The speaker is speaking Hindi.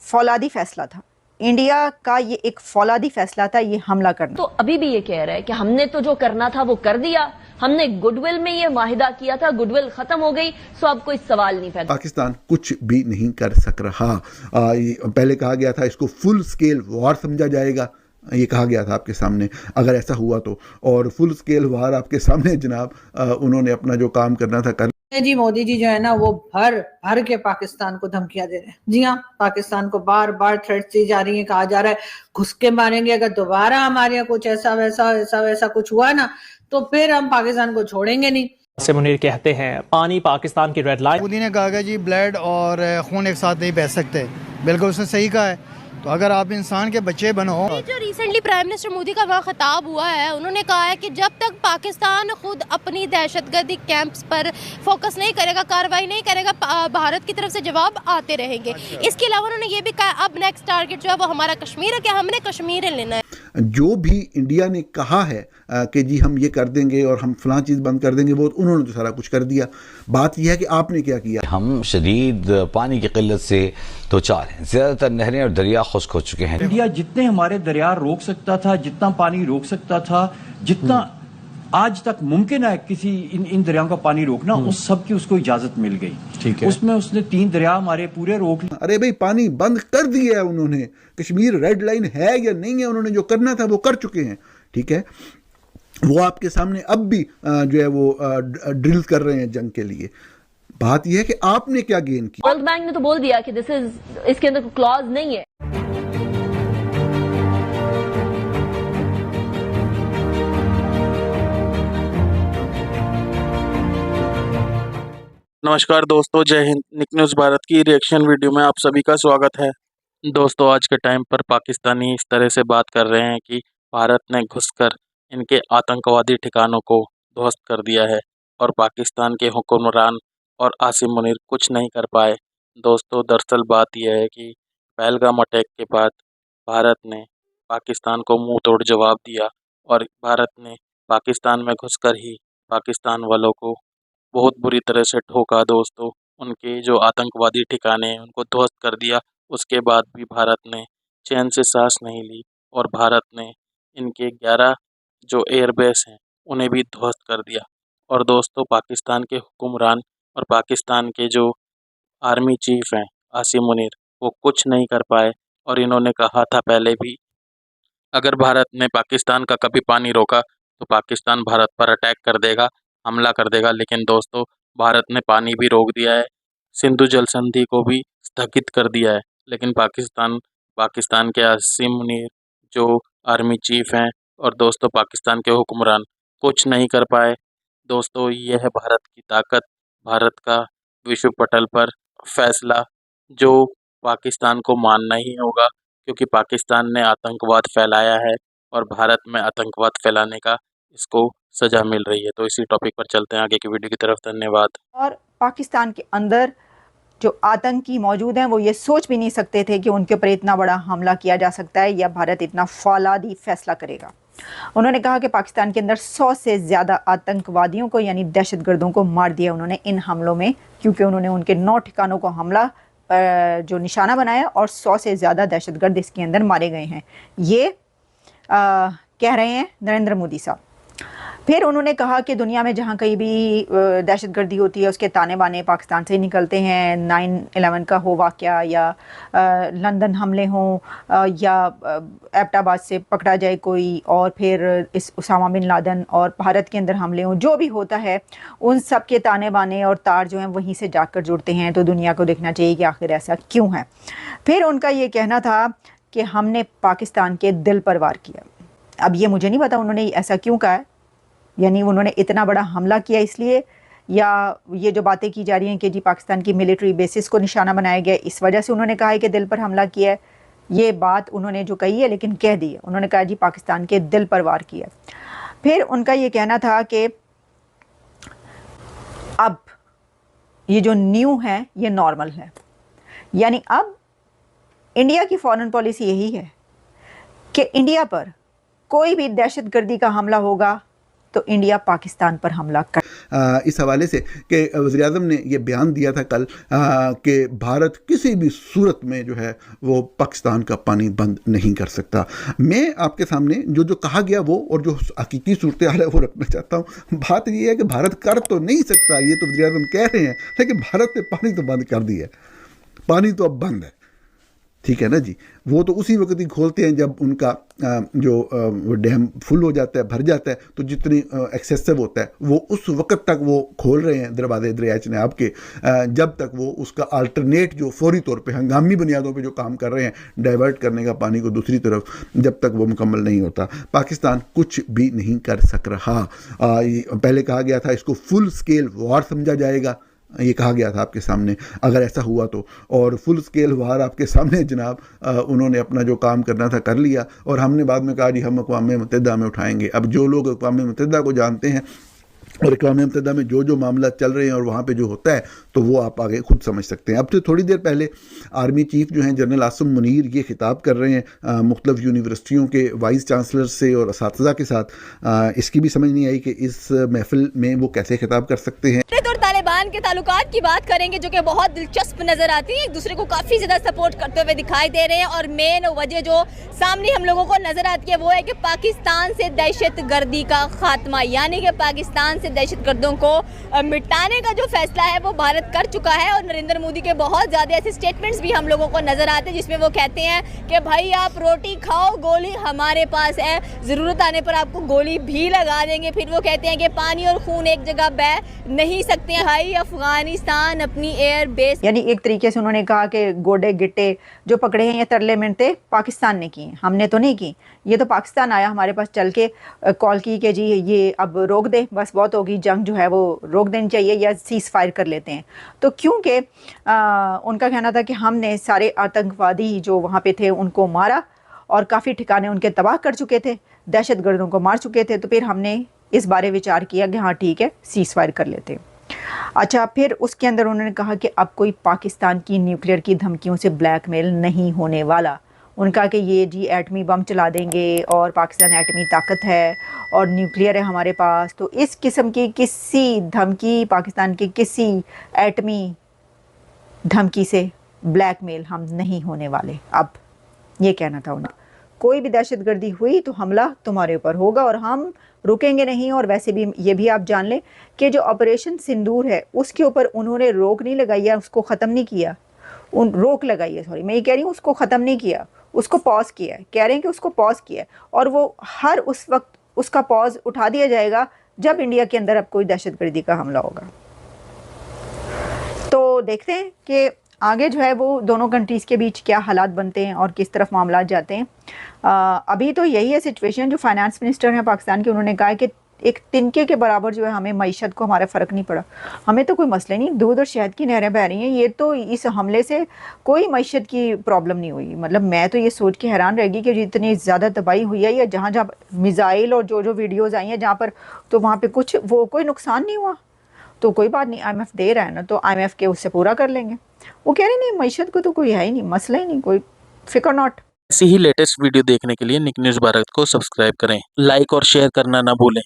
फौलादी फैसला था, इंडिया का ये एक फौलादी फैसला था ये हमला करना। तो अभी भी ये कह रहा है कि हमने तो जो करना था वो कर दिया, हमने गुडविल में ये माहिदा किया था, गुडविल खत्म हो गई, सो अब कोई सवाल नहीं पैदा। पाकिस्तान कुछ भी नहीं कर सक रहा। पहले कहा गया था इसको फुल स्केल वॉर समझा जाएगा, ये कहा गया था आपके सामने, अगर ऐसा हुआ तो, और फुल स्केल वॉर आपके सामने जनाब उन्होंने अपना जो काम करना था कर जी। मोदी जी जो है ना वो भर भर के पाकिस्तान को धमकियां दे रहे हैं। जी हाँ, पाकिस्तान को बार बार थ्रेट्स दी जा रही है, कहा जा रहा है घुस के मारेंगे, अगर दोबारा हमारे यहाँ कुछ ऐसा वैसा कुछ हुआ ना तो फिर हम पाकिस्तान को छोड़ेंगे नहीं। आसिम मुनीर कहते हैं पानी पाकिस्तान की रेड लाइन। मोदी ने कहा कि जी ब्लड और खून एक साथ नहीं बह सकते, बिल्कुल उसने सही कहा है। तो अगर आप इंसान के बच्चे बनो। जो रिसेंटली प्राइम मिनिस्टर मोदी का वहाँ खिताब हुआ है, उन्होंने कहा है कि जब तक पाकिस्तान खुद अपनी दहशतगर्दी कैंप्स पर फोकस नहीं करेगा, कार्रवाई नहीं करेगा, भारत की तरफ से जवाब आते रहेंगे। इसके अलावा उन्होंने ये भी कहा अब नेक्स्ट टारगेट जो है वो हमारा कश्मीर है, कि हमने कश्मीर लेना है। जो भी इंडिया ने कहा है कि जी हम ये कर देंगे और हम फलां चीज़ बंद कर देंगे, वो उन्होंने तो सारा कुछ कर दिया। बात यह है कि आपने क्या किया। हम शदीद पानी की किल्लत से तो चार हैं, ज़्यादातर नहरें और दरिया खुश्क हो चुके हैं। इंडिया जितने हमारे दरिया रोक सकता था, जितना पानी रोक सकता था, जितना आज तक मुमकिन है किसी इन दरियाओं का पानी रोकना, उस सब की उसको इजाजत मिल गई। ठीक है, उसमें उसने 3 दरिया हमारे पूरे रोक लिए। अरे भाई पानी बंद कर दिया है उन्होंने, कश्मीर रेड लाइन है या नहीं है, उन्होंने जो करना था वो कर चुके हैं। ठीक है, वो आपके सामने अब भी जो है वो ड्रिल कर रहे हैं जंग के लिए। बात यह है कि आपने क्या गेन किया। वर्ल्ड बैंक ने तो बोल दिया कि इसके अंदर कोई क्लॉज नहीं है। नमस्कार दोस्तों, जय हिंद। निक न्यूज़ भारत की रिएक्शन वीडियो में आप सभी का स्वागत है। दोस्तों, आज के टाइम पर पाकिस्तानी इस तरह से बात कर रहे हैं कि भारत ने घुसकर इनके आतंकवादी ठिकानों को ध्वस्त कर दिया है और पाकिस्तान के हुक्मरान और आसिम मुनीर कुछ नहीं कर पाए। दोस्तों, दरअसल बात यह है कि पहलगाम अटैक के बाद भारत ने पाकिस्तान को मुंह तोड़ जवाब दिया और भारत ने पाकिस्तान में घुसकर ही पाकिस्तान वालों को बहुत बुरी तरह से ठोका। दोस्तों, उनके जो आतंकवादी ठिकाने हैं उनको ध्वस्त कर दिया। उसके बाद भी भारत ने चैन से सांस नहीं ली और भारत ने इनके 11 जो एयरबेस हैं उन्हें भी ध्वस्त कर दिया। और दोस्तों, पाकिस्तान के हुक्मरान और पाकिस्तान के जो आर्मी चीफ हैं आसिम मुनीर, वो कुछ नहीं कर पाए। और इन्होंने कहा था पहले भी, अगर भारत ने पाकिस्तान का कभी पानी रोका तो पाकिस्तान भारत पर अटैक कर देगा, हमला कर देगा। लेकिन दोस्तों, भारत ने पानी भी रोक दिया है, सिंधु जल संधि को भी स्थगित कर दिया है। लेकिन पाकिस्तान के आसिम मुनीर जो आर्मी चीफ हैं और दोस्तों पाकिस्तान के हुक्मरान कुछ नहीं कर पाए। दोस्तों, यह है भारत की ताकत, भारत का विश्व पटल पर फैसला जो पाकिस्तान को मानना ही होगा, क्योंकि पाकिस्तान ने आतंकवाद फैलाया है और भारत में आतंकवाद फैलाने का इसको सजा मिल रही है। तो इसी टॉपिक पर चलते हैं आगे की वीडियो की तरफ। धन्यवाद। और पाकिस्तान के अंदर जो आतंकी मौजूद हैं वो ये सोच भी नहीं सकते थे कि उनके ऊपर इतना बड़ा हमला किया जा सकता है या भारत इतना फौलादी फैसला करेगा। उन्होंने कहा कि पाकिस्तान के अंदर 100 से ज़्यादा आतंकवादियों को यानी दहशतगर्दों को मार दिया उन्होंने इन हमलों में, क्योंकि उन्होंने उनके 9 ठिकानों को हमला जो निशाना बनाया और 100 से ज़्यादा दहशतगर्द इसके अंदर मारे गए हैं। ये कह रहे हैं नरेंद्र मोदी साहब। फिर उन्होंने कहा कि दुनिया में जहाँ कहीं भी दहशतगर्दी होती है उसके ताने बाने पाकिस्तान से निकलते हैं। 9/11 का हो वाक़या या लंदन हमले हों या एबटाबाद से पकड़ा जाए कोई और फिर इस उसामा बिन लादेन और भारत के अंदर हमले हों, जो भी होता है उन सब के ताने बाने और तार जो हैं वहीं से जाकर जुड़ते हैं। तो दुनिया को देखना चाहिए कि आखिर ऐसा क्यों है। फिर उनका ये कहना था कि हमने पाकिस्तान के दिल पर वार किया। अब ये मुझे नहीं पता उन्होंने ऐसा क्यों कहा है, यानी उन्होंने इतना बड़ा हमला किया इसलिए, या ये जो बातें की जा रही हैं कि जी पाकिस्तान की मिलिट्री बेसिस को निशाना बनाया गया इस वजह से उन्होंने कहा है कि दिल पर हमला किया है। ये बात उन्होंने जो कही है लेकिन कह दी है, उन्होंने कहा जी पाकिस्तान के दिल पर वार किया। फिर उनका ये कहना था कि अब ये जो न्यू है ये नॉर्मल है, यानी अब इंडिया की फॉरेन पॉलिसी यही है कि इंडिया पर कोई भी दहशतगर्दी का हमला होगा तो इंडिया पाकिस्तान पर हमला कर। इस हवाले से कि वज़ीर-ए-आज़म ने ये बयान दिया था कल कि भारत किसी भी सूरत में जो है वो पाकिस्तान का पानी बंद नहीं कर सकता। मैं आपके सामने जो जो कहा गया वो और जो हकीकी सूरत हाल है वो रखना चाहता हूँ। बात ये है कि भारत कर तो नहीं सकता, ये तो वज़ीर-ए-आज़म कह रहे हैं, लेकिन भारत ने पानी तो बंद कर दिया है, पानी तो अब बंद है, ठीक है ना जी। वो तो उसी वक्त ही खोलते हैं जब उनका वो डैम फुल हो जाता है, भर जाता है, तो जितनी एक्सेसिव होता है वो उस वक्त तक वो खोल रहे हैं दरवाजे दरिया चनाब के, जब तक वो उसका अल्टरनेट जो फौरी तौर पे हंगामी बुनियादों पे जो काम कर रहे हैं डाइवर्ट करने का पानी को दूसरी तरफ, जब तक वो मुकम्मल नहीं होता पाकिस्तान कुछ भी नहीं कर सक रहा। पहले कहा गया था इसको फुल स्केल वॉर समझा जाएगा, ये कहा गया था आपके सामने अगर ऐसा हुआ तो, और फुल स्केल वार आपके सामने जनाब उन्होंने अपना जो काम करना था कर लिया, और हमने बाद में कहा जी हम अक़वाम मुत्तहिदा में उठाएंगे। अब जो लोग अक़वाम मुत्तहिदा को जानते हैं और अक़वाम मुत्तहिदा में जो जो मामला चल रहे हैं और वहाँ पे जो होता है तो वो आप आगे खुद समझ सकते हैं। अब से थोड़ी देर पहले आर्मी चीफ जो हैं जनरल आसिम मुनीर ये खिताब कर रहे हैं मुख्तलिफ यूनिवर्सिटियों के वाइस चांसलर से और असातिज़ा के साथ। इसकी भी समझ नहीं आई कि इस महफिल में वो कैसे खिताब कर सकते हैं। और तालिबान के ताल्लुकात की बात करेंगे जो कि बहुत दिलचस्प नजर आती है, एक दूसरे को काफी ज्यादा सपोर्ट करते हुए दिखाई दे रहे हैं, और मेन वजह जो सामने हम लोगों को नजर आती है वो है कि पाकिस्तान से दहशतगर्दी का खात्मा, यानी कि पाकिस्तान से दहशतगर्दों को मिटाने का जो फैसला है वो भारत कर चुका है। और नरेंद्र मोदी के बहुत ज्यादा ऐसे स्टेटमेंट्स भी हम लोगों को नजर आते हैं जिसमें वो कहते हैं कि भाई आप रोटी खाओ, गोली हमारे पास है, जरूरत आने पर आपको गोली भी लगा देंगे। फिर वो कहते हैं कि पानी और खून एक जगह बह नहीं सकते हैं, भाई अफगानिस्तान अपनी एयर बेस, यानी एक तरीके से उन्होंने कहा कि गोडे गिट्टे जो पकड़े हैं ये तरले मिनटे पाकिस्तान ने की, हमने तो नहीं की, ये तो पाकिस्तान आया हमारे पास चल के कॉल की कि जी ये अब रोक दे, बस बहुत होगी, जंग जो है वो रोक देनी चाहिए या सीज़ फायर कर लेते हैं। तो क्योंकि उनका कहना था कि हमने सारे आतंकवादी जो वहाँ पे थे उनको मारा और काफ़ी ठिकाने उनके तबाह कर चुके थे, दहशतगर्दों को मार चुके थे, तो फिर हमने इस बारे विचार किया कि हाँ ठीक है सीज़ फायर कर लेते हैं। अच्छा, फिर उसके अंदर उन्होंने कहा कि अब कोई पाकिस्तान की न्यूक्लियर की धमकियों से ब्लैकमेल नहीं होने वाला। उनका कि ये जी एटमी बम चला देंगे और पाकिस्तान एटमी ताकत है और न्यूक्लियर है हमारे पास, तो इस किस्म की किसी धमकी, पाकिस्तान की किसी एटमी धमकी से ब्लैकमेल हम नहीं होने वाले। अब ये कहना था उनका, कोई भी दहशतगर्दी हुई तो हमला तुम्हारे ऊपर होगा और हम रुकेंगे नहीं। और वैसे भी ये भी आप जान लें कि जो ऑपरेशन सिंदूर है उसके ऊपर उन्होंने रोक नहीं लगाई है, उसको ख़त्म नहीं किया, रोक लगाई है, सॉरी मैं ये कह रही हूँ, उसको ख़त्म नहीं किया, उसको पॉज किया है, कह रहे हैं कि उसको पॉज किया है, और वो हर उस वक्त उसका पॉज उठा दिया जाएगा जब इंडिया के अंदर अब कोई दहशतगर्दी का हमला होगा। तो देखते हैं कि आगे जो है वो दोनों कंट्रीज़ के बीच क्या हालात बनते हैं और किस तरफ मामला जाते हैं। अभी तो यही है सिचुएशन। जो फाइनेंस मिनिस्टर हैं पाकिस्तान के, उन्होंने कहा है कि एक तिनके के बराबर जो है हमें मईशत को हमारा फ़र्क नहीं पड़ा, हमें तो कोई मसला नहीं, दूध और शहद की नहरें बह रही हैं, ये तो इस हमले से कोई मईशत की प्रॉब्लम नहीं हुई। मतलब मैं तो ये सोच के हैरान रह गई कि जितनी ज़्यादा तबाही हुई है या जहाँ जहाँ मिज़ाइल और जो जो वीडियोज़ आई हैं जहाँ पर, तो वहाँ पर कुछ वो कोई नुकसान नहीं हुआ। तो कोई बात नहीं, IMF दे रहा है ना, तो IMF के उससे पूरा कर लेंगे। वो कह रहे नहीं मईशत को तो कोई है ही नहीं, मसला ही नहीं, कोई फिक्र नॉट। ऐसी ही लेटेस्ट वीडियो देखने के लिए निक न्यूज़ भारत को सब्सक्राइब करें, लाइक और शेयर करना ना भूलें।